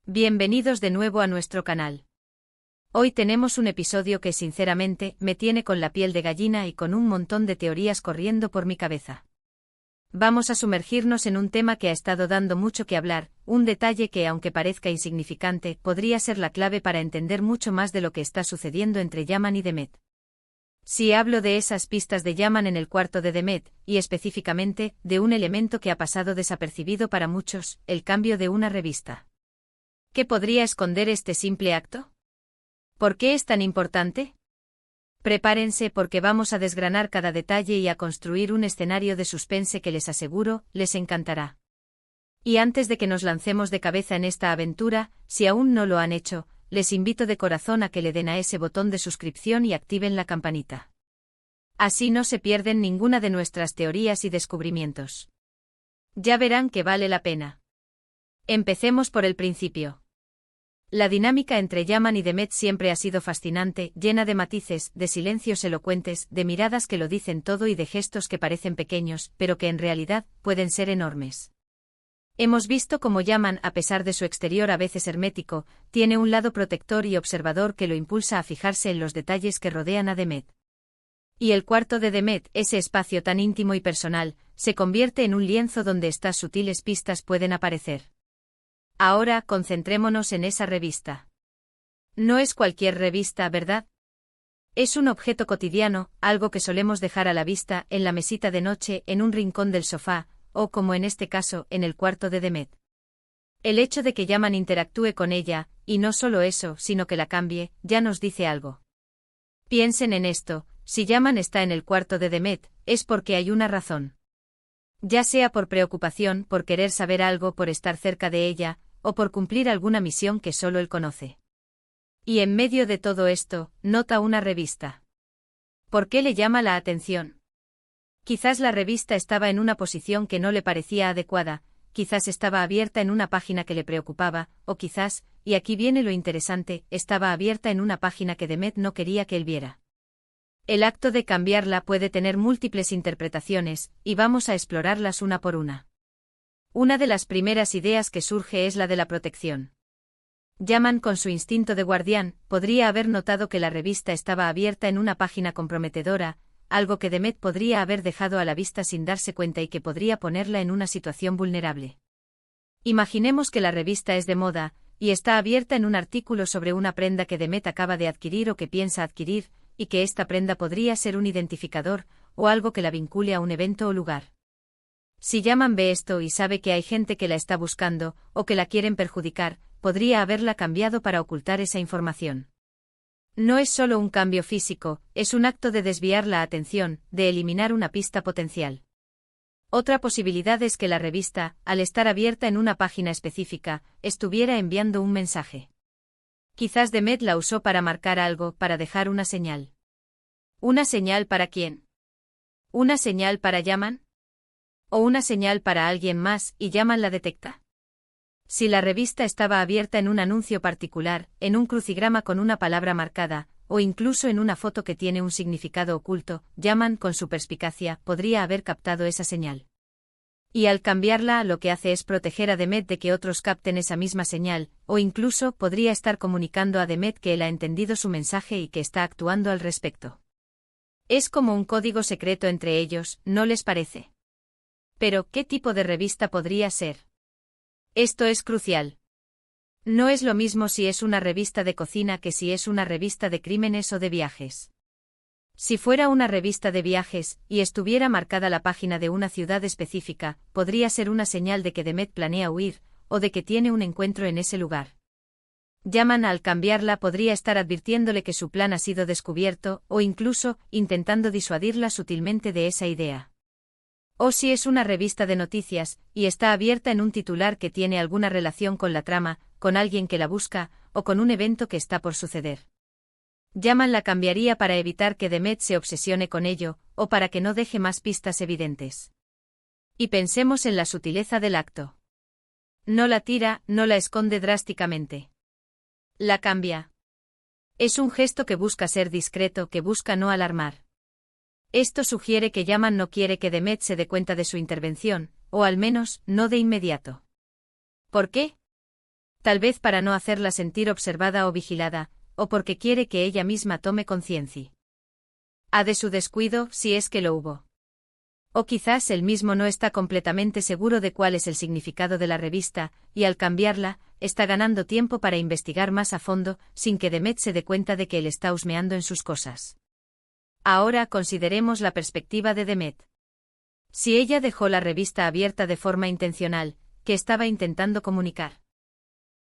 Bienvenidos de nuevo a nuestro canal. Hoy tenemos un episodio que sinceramente me tiene con la piel de gallina y con un montón de teorías corriendo por mi cabeza. Vamos a sumergirnos en un tema que ha estado dando mucho que hablar, un detalle que, aunque parezca insignificante, podría ser la clave para entender mucho más de lo que está sucediendo entre Yaman y Demet. Si hablo de esas pistas de Yaman en el cuarto de Demet, y específicamente, de un elemento que ha pasado desapercibido para muchos, el cambio de una revista. ¿Qué podría esconder este simple acto? ¿Por qué es tan importante? Prepárense porque vamos a desgranar cada detalle y a construir un escenario de suspense que les aseguro, les encantará. Y antes de que nos lancemos de cabeza en esta aventura, si aún no lo han hecho, les invito de corazón a que le den a ese botón de suscripción y activen la campanita. Así no se pierden ninguna de nuestras teorías y descubrimientos. Ya verán que vale la pena. Empecemos por el principio. La dinámica entre Yaman y Demet siempre ha sido fascinante, llena de matices, de silencios elocuentes, de miradas que lo dicen todo y de gestos que parecen pequeños, pero que en realidad pueden ser enormes. Hemos visto cómo Yaman, a pesar de su exterior a veces hermético, tiene un lado protector y observador que lo impulsa a fijarse en los detalles que rodean a Demet. Y el cuarto de Demet, ese espacio tan íntimo y personal, se convierte en un lienzo donde estas sutiles pistas pueden aparecer. Ahora, concentrémonos en esa revista. No es cualquier revista, ¿verdad? Es un objeto cotidiano, algo que solemos dejar a la vista, en la mesita de noche, en un rincón del sofá, o como en este caso, en el cuarto de Demet. El hecho de que Yaman interactúe con ella, y no solo eso, sino que la cambie, ya nos dice algo. Piensen en esto, si Yaman está en el cuarto de Demet, es porque hay una razón. Ya sea por preocupación, por querer saber algo, por estar cerca de ella, o por cumplir alguna misión que solo él conoce. Y en medio de todo esto, nota una revista. ¿Por qué le llama la atención? Quizás la revista estaba en una posición que no le parecía adecuada, quizás estaba abierta en una página que le preocupaba, o quizás, y aquí viene lo interesante, estaba abierta en una página que Demet no quería que él viera. El acto de cambiarla puede tener múltiples interpretaciones, y vamos a explorarlas una por una. Una de las primeras ideas que surge es la de la protección. Yaman, con su instinto de guardián, podría haber notado que la revista estaba abierta en una página comprometedora, algo que Demet podría haber dejado a la vista sin darse cuenta y que podría ponerla en una situación vulnerable. Imaginemos que la revista es de moda, y está abierta en un artículo sobre una prenda que Demet acaba de adquirir o que piensa adquirir, y que esta prenda podría ser un identificador, o algo que la vincule a un evento o lugar. Si Yaman ve esto y sabe que hay gente que la está buscando, o que la quieren perjudicar, podría haberla cambiado para ocultar esa información. No es solo un cambio físico, es un acto de desviar la atención, de eliminar una pista potencial. Otra posibilidad es que la revista, al estar abierta en una página específica, estuviera enviando un mensaje. Quizás Demet la usó para marcar algo, para dejar una señal. ¿Una señal para quién? ¿Una señal para Yaman? ¿O una señal para alguien más, y Yaman la detecta? Si la revista estaba abierta en un anuncio particular, en un crucigrama con una palabra marcada, o incluso en una foto que tiene un significado oculto, Yaman, con su perspicacia, podría haber captado esa señal. Y al cambiarla, lo que hace es proteger a Demet de que otros capten esa misma señal, o incluso podría estar comunicando a Demet que él ha entendido su mensaje y que está actuando al respecto. Es como un código secreto entre ellos, ¿no les parece? Pero, ¿qué tipo de revista podría ser? Esto es crucial. No es lo mismo si es una revista de cocina que si es una revista de crímenes o de viajes. Si fuera una revista de viajes, y estuviera marcada la página de una ciudad específica, podría ser una señal de que Demet planea huir, o de que tiene un encuentro en ese lugar. Yaman, al cambiarla, podría estar advirtiéndole que su plan ha sido descubierto, o incluso, intentando disuadirla sutilmente de esa idea. O si es una revista de noticias, y está abierta en un titular que tiene alguna relación con la trama, con alguien que la busca, o con un evento que está por suceder. Yaman la cambiaría para evitar que Demet se obsesione con ello, o para que no deje más pistas evidentes. Y pensemos en la sutileza del acto. No la tira, no la esconde drásticamente. La cambia. Es un gesto que busca ser discreto, que busca no alarmar. Esto sugiere que Yaman no quiere que Demet se dé cuenta de su intervención, o al menos, no de inmediato. ¿Por qué? Tal vez para no hacerla sentir observada o vigilada, o porque quiere que ella misma tome conciencia de su descuido, si es que lo hubo. O quizás él mismo no está completamente seguro de cuál es el significado de la revista, y al cambiarla, está ganando tiempo para investigar más a fondo, sin que Demet se dé cuenta de que él está husmeando en sus cosas. Ahora consideremos la perspectiva de Demet. Si ella dejó la revista abierta de forma intencional, ¿qué estaba intentando comunicar?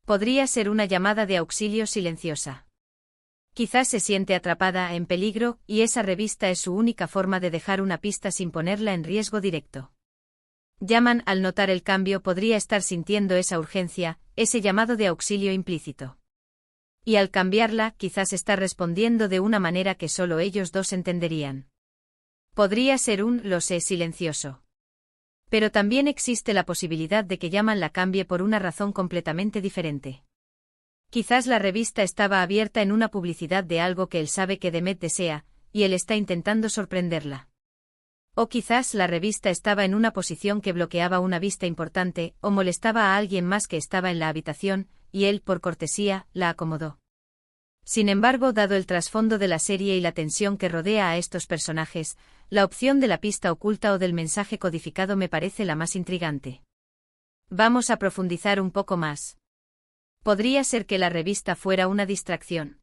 Podría ser una llamada de auxilio silenciosa. Quizás se siente atrapada, en peligro, y esa revista es su única forma de dejar una pista sin ponerla en riesgo directo. Yaman, al notar el cambio, podría estar sintiendo esa urgencia, ese llamado de auxilio implícito. Y al cambiarla, quizás está respondiendo de una manera que solo ellos dos entenderían. Podría ser un lo sé silencioso. Pero también existe la posibilidad de que Yaman la cambie por una razón completamente diferente. Quizás la revista estaba abierta en una publicidad de algo que él sabe que Demet desea, y él está intentando sorprenderla. O quizás la revista estaba en una posición que bloqueaba una vista importante, o molestaba a alguien más que estaba en la habitación, y él, por cortesía, la acomodó. Sin embargo, dado el trasfondo de la serie y la tensión que rodea a estos personajes, la opción de la pista oculta o del mensaje codificado me parece la más intrigante. Vamos a profundizar un poco más. Podría ser que la revista fuera una distracción.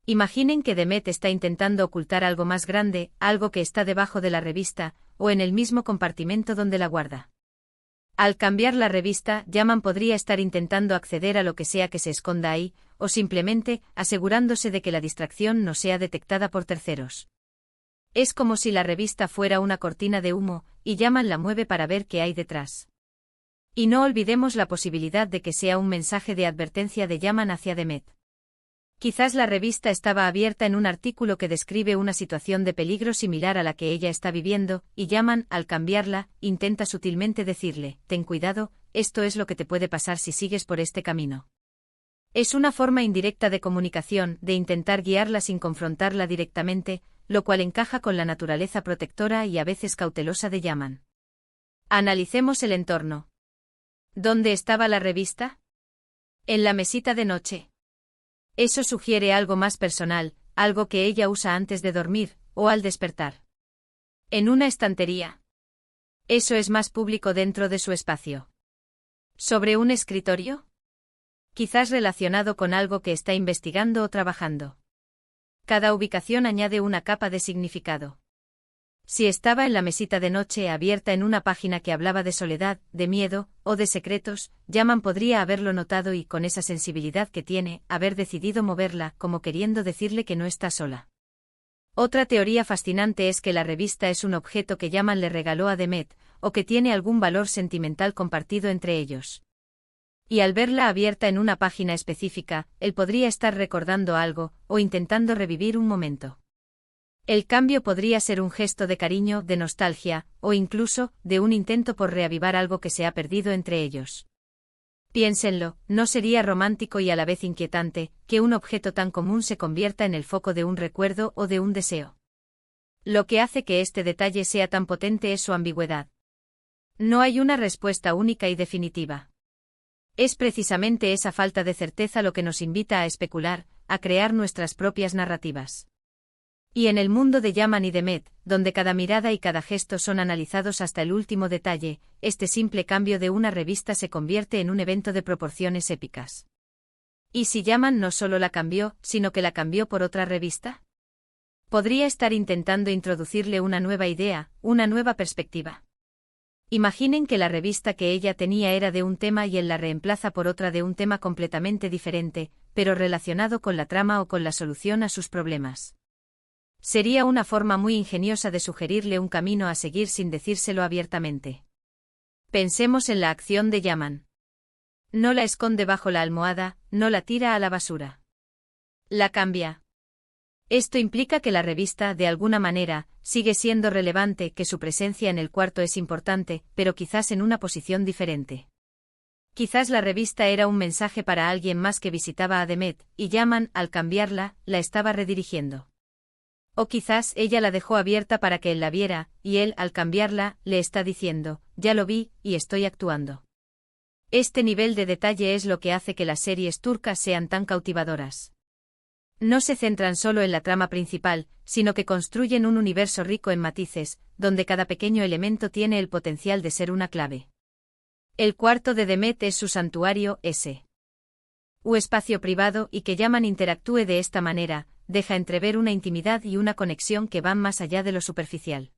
Imaginen que Demet está intentando ocultar algo más grande, algo que está debajo de la revista, o en el mismo compartimento donde la guarda. Al cambiar la revista, Yaman podría estar intentando acceder a lo que sea que se esconda ahí, o simplemente, asegurándose de que la distracción no sea detectada por terceros. Es como si la revista fuera una cortina de humo, y Yaman la mueve para ver qué hay detrás. Y no olvidemos la posibilidad de que sea un mensaje de advertencia de Yaman hacia Demet. Quizás la revista estaba abierta en un artículo que describe una situación de peligro similar a la que ella está viviendo, y Yaman, al cambiarla, intenta sutilmente decirle, ten cuidado, esto es lo que te puede pasar si sigues por este camino. Es una forma indirecta de comunicación, de intentar guiarla sin confrontarla directamente, lo cual encaja con la naturaleza protectora y a veces cautelosa de Yaman. Analicemos el entorno. ¿Dónde estaba la revista? En la mesita de noche. Eso sugiere algo más personal, algo que ella usa antes de dormir, o al despertar. En una estantería. Eso es más público dentro de su espacio. ¿Sobre un escritorio? Quizás relacionado con algo que está investigando o trabajando. Cada ubicación añade una capa de significado. Si estaba en la mesita de noche abierta en una página que hablaba de soledad, de miedo, o de secretos, Yaman podría haberlo notado y, con esa sensibilidad que tiene, haber decidido moverla, como queriendo decirle que no está sola. Otra teoría fascinante es que la revista es un objeto que Yaman le regaló a Demet, o que tiene algún valor sentimental compartido entre ellos. Y al verla abierta en una página específica, él podría estar recordando algo, o intentando revivir un momento. El cambio podría ser un gesto de cariño, de nostalgia, o incluso, de un intento por reavivar algo que se ha perdido entre ellos. Piénsenlo, ¿no sería romántico y a la vez inquietante, que un objeto tan común se convierta en el foco de un recuerdo o de un deseo? Lo que hace que este detalle sea tan potente es su ambigüedad. No hay una respuesta única y definitiva. Es precisamente esa falta de certeza lo que nos invita a especular, a crear nuestras propias narrativas. Y en el mundo de Yaman y Demet, donde cada mirada y cada gesto son analizados hasta el último detalle, este simple cambio de una revista se convierte en un evento de proporciones épicas. ¿Y si Yaman no solo la cambió, sino que la cambió por otra revista? Podría estar intentando introducirle una nueva idea, una nueva perspectiva. Imaginen que la revista que ella tenía era de un tema y él la reemplaza por otra de un tema completamente diferente, pero relacionado con la trama o con la solución a sus problemas. Sería una forma muy ingeniosa de sugerirle un camino a seguir sin decírselo abiertamente. Pensemos en la acción de Yaman. No la esconde bajo la almohada, no la tira a la basura. La cambia. Esto implica que la revista, de alguna manera, sigue siendo relevante, que su presencia en el cuarto es importante, pero quizás en una posición diferente. Quizás la revista era un mensaje para alguien más que visitaba a Demet, y Yaman, al cambiarla, la estaba redirigiendo. O quizás ella la dejó abierta para que él la viera, y él, al cambiarla, le está diciendo, ya lo vi, y estoy actuando. Este nivel de detalle es lo que hace que las series turcas sean tan cautivadoras. No se centran solo en la trama principal, sino que construyen un universo rico en matices, donde cada pequeño elemento tiene el potencial de ser una clave. El cuarto de Demet es su santuario, u espacio privado y que Yaman interactúe de esta manera, deja entrever una intimidad y una conexión que van más allá de lo superficial.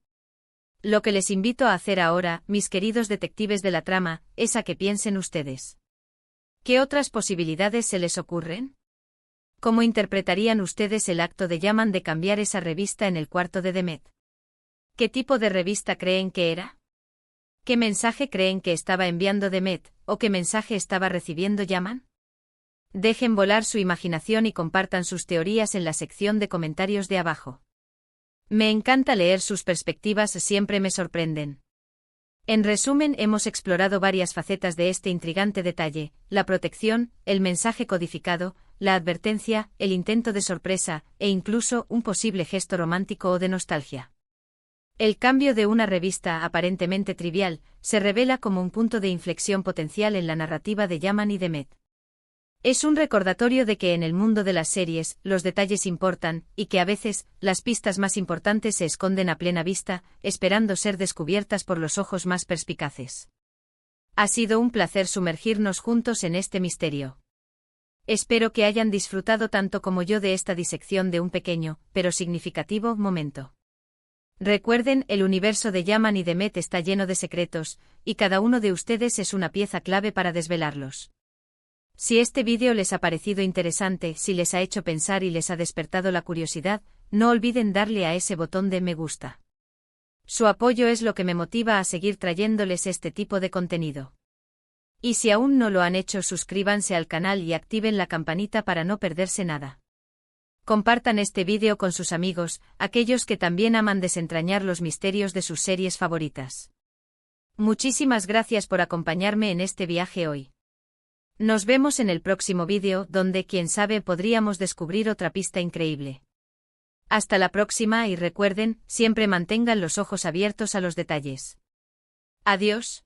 Lo que les invito a hacer ahora, mis queridos detectives de la trama, es a que piensen ustedes. ¿Qué otras posibilidades se les ocurren? ¿Cómo interpretarían ustedes el acto de Yaman de cambiar esa revista en el cuarto de Demet? ¿Qué tipo de revista creen que era? ¿Qué mensaje creen que estaba enviando Demet, o qué mensaje estaba recibiendo Yaman? Dejen volar su imaginación y compartan sus teorías en la sección de comentarios de abajo. Me encanta leer sus perspectivas, siempre me sorprenden. En resumen, hemos explorado varias facetas de este intrigante detalle: la protección, el mensaje codificado, la advertencia, el intento de sorpresa, e incluso un posible gesto romántico o de nostalgia. El cambio de una revista aparentemente trivial se revela como un punto de inflexión potencial en la narrativa de Yaman y Demet. Es un recordatorio de que en el mundo de las series, los detalles importan, y que a veces, las pistas más importantes se esconden a plena vista, esperando ser descubiertas por los ojos más perspicaces. Ha sido un placer sumergirnos juntos en este misterio. Espero que hayan disfrutado tanto como yo de esta disección de un pequeño, pero significativo, momento. Recuerden, el universo de Yaman y Demet está lleno de secretos, y cada uno de ustedes es una pieza clave para desvelarlos. Si este vídeo les ha parecido interesante, si les ha hecho pensar y les ha despertado la curiosidad, no olviden darle a ese botón de me gusta. Su apoyo es lo que me motiva a seguir trayéndoles este tipo de contenido. Y si aún no lo han hecho, suscríbanse al canal y activen la campanita para no perderse nada. Compartan este vídeo con sus amigos, aquellos que también aman desentrañar los misterios de sus series favoritas. Muchísimas gracias por acompañarme en este viaje hoy. Nos vemos en el próximo vídeo, donde, quién sabe, podríamos descubrir otra pista increíble. Hasta la próxima y recuerden, siempre mantengan los ojos abiertos a los detalles. Adiós.